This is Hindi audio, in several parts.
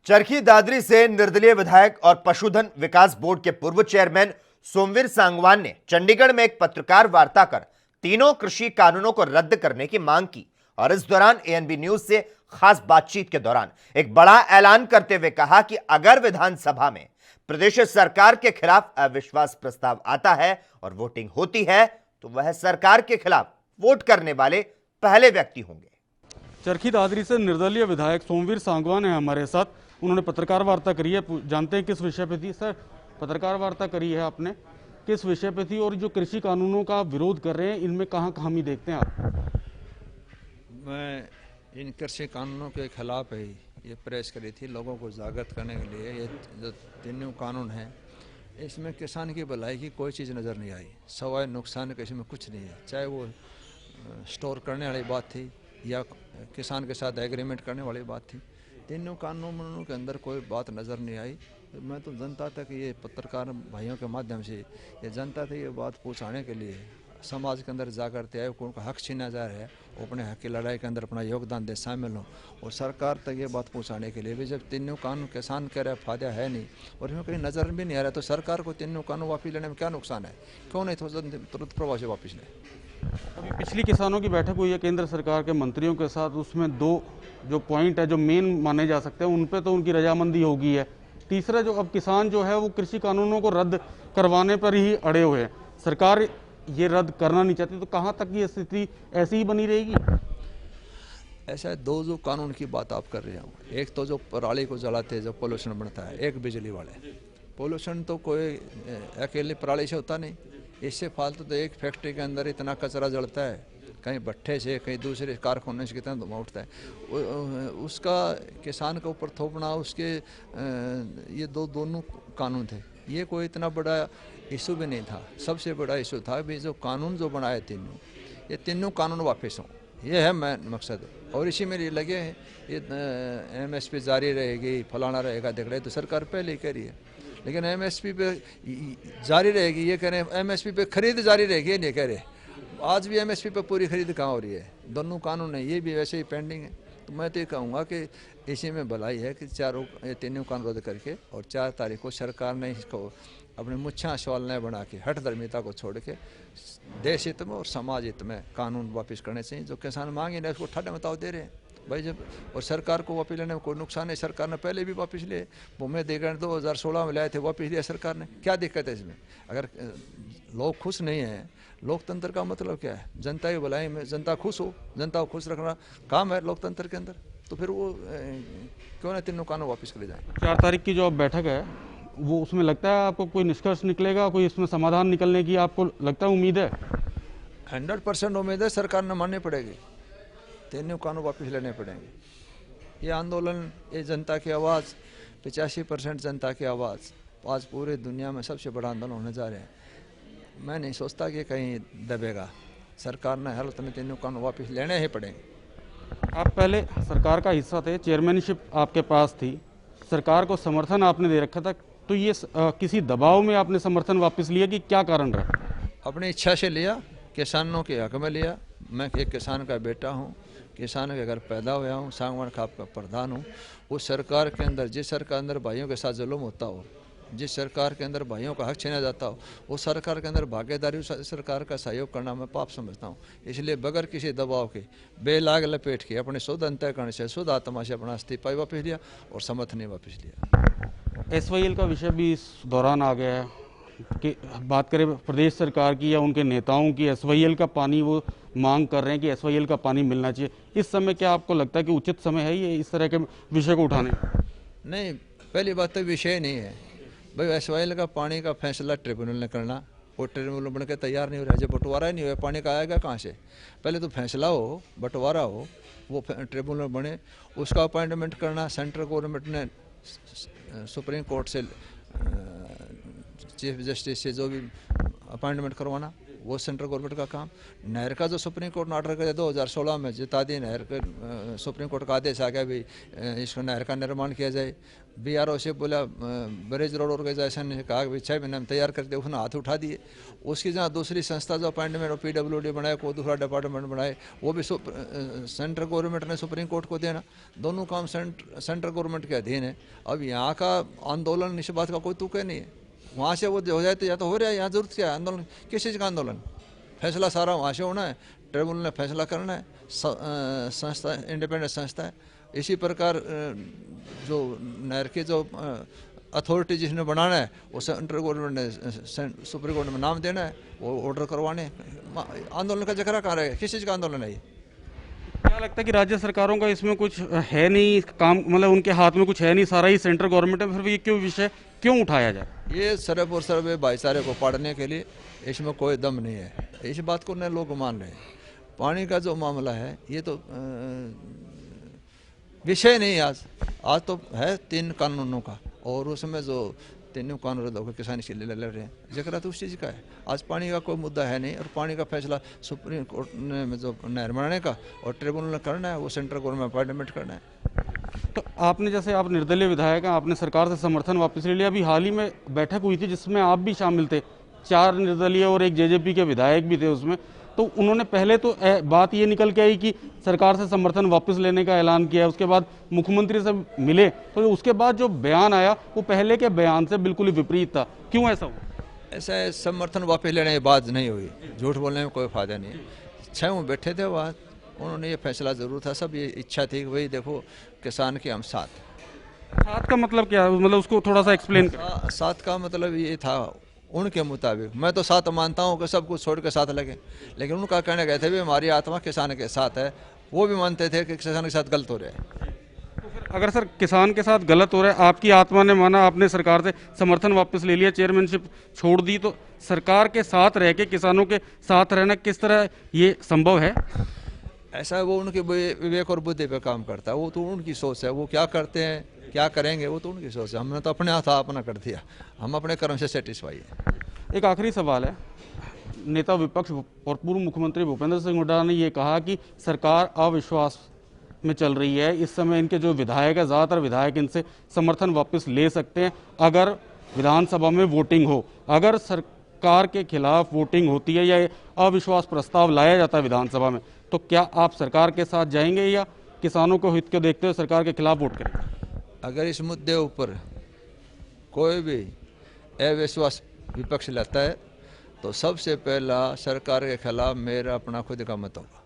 चरखी दादरी से निर्दलीय विधायक और पशुधन विकास बोर्ड के पूर्व चेयरमैन सोमवीर सांगवान ने चंडीगढ़ में एक पत्रकार वार्ता कर तीनों कृषि कानूनों को रद्द करने की मांग की और इस दौरान एएनबी न्यूज से खास बातचीत के दौरान एक बड़ा ऐलान करते हुए कहा कि अगर विधानसभा में प्रदेश सरकार के खिलाफ अविश्वास प्रस्ताव आता है और वोटिंग होती है तो वह सरकार के खिलाफ वोट करने वाले पहले व्यक्ति होंगे। चरखी दादरी से निर्दलीय विधायक सोमवीर सांगवान है हमारे साथ। उन्होंने पत्रकार वार्ता करी है, जानते हैं किस विषय पे थी। सर, पत्रकार वार्ता करी है आपने, किस विषय पे थी और जो कृषि कानूनों का विरोध कर रहे हैं इनमें कहाँ खामी देखते हैं आप? मैं इन कृषि कानूनों के खिलाफ ही ये प्रेस करी थी, लोगों को जागृत करने के लिए। ये जो तीनों कानून हैं इसमें किसान की भलाई की कोई चीज़ नज़र नहीं आई, सवाए नुकसान के इसमें कुछ नहीं है। चाहे वो स्टोर करने वाली बात थी या किसान के साथ एग्रीमेंट करने वाली बात थी, तीनों कानूनों के अंदर कोई बात नज़र नहीं आई। मैं तो जनता तक ये पत्रकार भाइयों के माध्यम से ये जनता तक ये बात पहुँचाने के लिए समाज के अंदर जागृत आए, उनका हक छीना जा रहा है, वो अपने हक की लड़ाई के अंदर अपना योगदान दे, शामिल हों। और सरकार तक ये बात पहुंचाने के लिए भी जब तीनों कानून किसान कह रहा है फायदा है नहीं और इसमें कहीं नज़र भी नहीं आ रहा, तो सरकार को तीनों कानून वापस लेने में क्या नुकसान है? क्यों नहीं तुरंत प्रभाव से वापस लें? अभी पिछली किसानों की बैठक हुई है केंद्र सरकार के मंत्रियों के साथ, उसमें दो जो पॉइंट है जो मेन माने जा सकते हैं उन पर तो उनकी रजामंदी होगी है। तीसरा जो अब किसान जो है वो कृषि कानूनों को रद्द करवाने पर ही अड़े हुए हैं, सरकार ये रद्द करना नहीं चाहती, तो कहाँ तक ये स्थिति ऐसी ही बनी रहेगी? ऐसा दो जो कानून की बात आप कर रहे हो, एक तो जो पराली को जलाते हैं जो पोल्यूशन बनता है, एक बिजली वाले। पोल्यूशन तो कोई अकेले पराली से होता नहीं, इससे फालतू तो एक फैक्ट्री के अंदर इतना कचरा जलता है, कहीं भट्ठे से कहीं दूसरे कारखाने से कितना धुआं उठता है, उसका किसान के ऊपर थोपना, उसके ये दोनों कानून थे। ये कोई इतना बड़ा इशू भी नहीं था। सबसे बड़ा इशू था भी जो कानून जो बनाए तीनों, ये तीनों कानून वापस हों, ये है मैं मकसद। और इसी में ये लगे हैं, ये एमएसपी जारी रहेगी, फलाना रहेगा, देख रहे तो सरकार पहले ही कह रही है, लेकिन एमएसपी पे जारी रहेगी ये कह रहे हैं, एमएसपी पे खरीद जारी रहेगी ये नहीं कह रहे। आज भी एमएसपी पे पूरी खरीद कहाँ हो रही है? दोनों कानून है, ये भी वैसे ही पेंडिंग है। तो मैं तो ये कहूँगा कि इसी में भलाई है कि ये तीनों कानून रद्द करके और 4 तारीख को सरकार ने इसको अपने मुच्छा सवाल न बना के हठ धर्मिता को छोड़ के देश हित में और समाज हित में कानून वापस करने चाहिए। जो किसान मांगे ना उसको ठंड मताव दे रहे हैं भाई जब, और सरकार को वापस लेने में कोई नुकसान है। सरकार ने पहले भी वापस लिए, भूमि अधिग्रहण 2016 में लाए थे, वापस लिया सरकार ने, क्या दिक्कत है इसमें? अगर लोग खुश नहीं हैं, लोकतंत्र का मतलब क्या है? जनता की भलाई में जनता खुश हो, जनता को खुश रखना काम है लोकतंत्र के अंदर, तो फिर वो क्यों ना तीनों कानून वापस करे जाए। 4 तारीख की जो अब बैठक है वो उसमें लगता है आपको कोई निष्कर्ष निकलेगा, कोई इसमें समाधान निकलने की आपको लगता है उम्मीद है? 100% उम्मीद है, सरकार ने माननी पड़ेगी, तीनों कानून वापस लेने पड़ेंगे। ये आंदोलन, ये जनता की आवाज़, 85% जनता की आवाज़, आज पूरे दुनिया में सबसे बड़ा आंदोलन होने जा रहे हैं। मैं नहीं सोचता कि कहीं दबेगा, सरकार ने हालत में तीनों कानून वापस लेने ही पड़ेंगे। आप पहले सरकार का हिस्सा थे, चेयरमैनशिप आपके पास थी, सरकार को समर्थन आपने दे रखा था, तो ये किसी दबाव में आपने समर्थन वापस लिया कि क्या कारण रहा? अपनी इच्छा से लिया, किसानों के हक में लिया। मैं एक किसान का बेटा हूँ, किसान के घर पैदा हुआ हूँ, सांगवान खाप का प्रधान हूँ। उस सरकार के अंदर, जिस सरकार के अंदर भाइयों के साथ जुल्म होता हो, जिस सरकार के अंदर भाइयों का हक छीना जाता हो, उस सरकार के अंदर भागीदारी, उस सरकार का सहयोग करना मैं पाप समझता हूँ। इसलिए बगैर किसी दबाव के, बेलाग लपेट के, अपने शुद्ध अंतःकरण से, शुद्ध आत्मा से अपना इस्तीफा वापस लिया और समर्थन ही वापस लिया। एसवाईएल का विषय भी इस दौरान आ गया है कि बात करें प्रदेश सरकार की या उनके नेताओं की, एसवाईएल का पानी वो मांग कर रहे हैं कि एसवाईएल का पानी मिलना चाहिए। इस समय क्या आपको लगता है कि उचित समय है ये इस तरह के विषय को उठाने? नहीं, पहली बात तो विषय नहीं है भाई, एसवाईएल का पानी का फैसला ट्रिब्यूनल ने करना, वो ट्रिब्यूनल बन के तैयार नहीं हो रहा है। जब बंटवारा ही नहीं हुआ, पानी का आएगा कहाँ से? पहले तो फैसला हो, बंटवारा हो, वो ट्रिब्यूनल बने, उसका अपॉइंटमेंट करना। सेंट्रल गवर्नमेंट ने सुप्रीम कोर्ट से चीफ जस्टिस से जो भी अपॉइंटमेंट करवाना, वो सेंट्रल गवर्नमेंट का काम। नहर का जो सुप्रीम कोर्ट ने ऑर्डर कर 2016 में जिता दी नहर के, सुप्रीम कोर्ट का आदेश आ गया भी इसको नहर का निर्माण किया जाए। BRO से बोला ब्रिज रोड ऑर्गेनाइजेशन ने कहा कि 6 महीने में तैयार कर दे, उसने हाथ उठा दिए। उसकी जहाँ दूसरी संस्था जो अपॉइंटमेंट और PWD बनाए, कोई दूसरा डिपार्टमेंट बनाए, वो भी सेंट्रल गवर्नमेंट ने सुप्रीम कोर्ट को देना। दोनों काम सेंट्रल गवर्नमेंट के अधीन है। अब यहाँ का आंदोलन इस बात का कोई तुक नहीं है। वहाँ से वो हो जाए तो या तो हो रहा है, यहाँ जरूरत क्या है आंदोलन, किस चीज़ का आंदोलन? फैसला सारा वहाँ से होना है, ट्रिब्यूनल ने फैसला करना है, संस्था इंडिपेंडेंट संस्था है। इसी प्रकार जो नहर के जो अथॉरिटी जिसने बनाना है वो सेंट्रल गवर्नमेंट ने सुप्रीम कोर्ट में नाम देना है, वो ऑर्डर करवाने। आंदोलन का जगह कहाँ रहेगा? किस चीज़ का आंदोलन है ये? क्या लगता है कि राज्य सरकारों का इसमें कुछ है नहीं काम, मतलब उनके हाथ में कुछ है नहीं, सारा ही सेंट्रल गवर्नमेंट है, फिर भी ये क्यों विषय क्यों उठाया जाए? ये सिर्फ और सिर्फ भाईचारे को पाड़ने के लिए, इसमें कोई दम नहीं है। इस बात को न लोग मान रहे हैं। पानी का जो मामला है ये तो विषय नहीं। आज तो है 3 कानूनों का, और उसमें जो 3 कानून रद्द होकर किसान के लिए लड़ रहे हैं, जिक्र तो उस चीज़ का है। आज पानी का कोई मुद्दा है नहीं, और पानी का फैसला सुप्रीम कोर्ट ने जो नहर बनाने का और ट्रिब्यूनल ने करना है, वो सेंट्रल गवर्नमेंट अपॉइंटमेंट करना है। तो आपने, जैसे आप निर्दलीय विधायक हैं, आपने सरकार से समर्थन वापस ले लिया। अभी हाल ही में बैठक हुई थी जिसमें आप भी शामिल थे, 4 निर्दलीय और 1 JJP के विधायक भी थे उसमें। तो उन्होंने पहले तो बात ये निकल के आई कि सरकार से समर्थन वापस लेने का ऐलान किया, उसके बाद मुख्यमंत्री से मिले, तो उसके बाद जो बयान आया वो पहले के बयान से बिल्कुल ही विपरीत था। क्यों ऐसा हुआ? ऐसा है, समर्थन वापस लेने की बात नहीं हुई, झूठ बोलने में कोई फायदा नहीं है। 6 बैठे थे वहाँ, उन्होंने ये फैसला ज़रूर था, सब ये इच्छा थी कि वही देखो किसान के हम साथ का मतलब क्या है? मतलब उसको थोड़ा सा एक्सप्लेन करें। साथ का मतलब ये था उनके मुताबिक। मैं तो साथ मानता हूँ कि सब कुछ छोड़ के साथ लगे, लेकिन उनका कहने गए थे भी हमारी आत्मा किसान के साथ है। वो भी मानते थे कि किसान के साथ गलत हो रहा है। तो फिर अगर सर किसान के साथ गलत हो रहा है, आपकी आत्मा ने माना, आपने सरकार से समर्थन वापस ले लिया, चेयरमैनशिप छोड़ दी, तो सरकार के साथ रह के किसानों के साथ रहना किस तरह ये संभव है? ऐसा वो उनके विवेक और बुद्धि पे काम करता है। वो तो उनकी सोच है, वो क्या करते हैं क्या करेंगे वो तो उनकी सोच है। हमने तो अपने हाथ अपना कर दिया, हम अपने कर्म से सेटिस्फाई हैं। एक आखिरी सवाल है। नेता विपक्ष और पूर्व मुख्यमंत्री भूपेंद्र सिंह हुड्डा ने ये कहा कि सरकार अविश्वास में चल रही है, इस समय इनके जो विधायक है, ज़्यादातर विधायक इनसे समर्थन वापस ले सकते हैं अगर विधानसभा में वोटिंग हो। अगर सरकार के खिलाफ वोटिंग होती है या अविश्वास प्रस्ताव लाया जाता है विधानसभा में, तो क्या आप सरकार के साथ जाएंगे या किसानों को हित को देखते हुए सरकार के खिलाफ वोट करेंगे? अगर इस मुद्दे ऊपर कोई भी अविश्वास विपक्ष लेता है तो सबसे पहला सरकार के खिलाफ मेरा अपना खुद का मत होगा।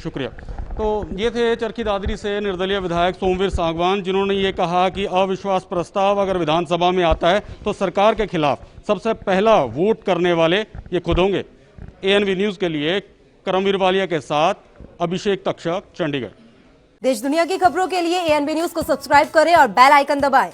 शुक्रिया। तो ये थे चरखी दादरी से निर्दलीय विधायक सोमवीर सांगवान, जिन्होंने ये कहा कि अविश्वास प्रस्ताव अगर विधानसभा में आता है तो सरकार के खिलाफ सबसे पहला वोट करने वाले ये खुद होंगे। ANV न्यूज़ के लिए करमवीर वालिया के साथ अभिषेक तक्षक, चंडीगढ़। देश दुनिया की खबरों के लिए ANV न्यूज को सब्सक्राइब करें और बेल आइकन दबाएं।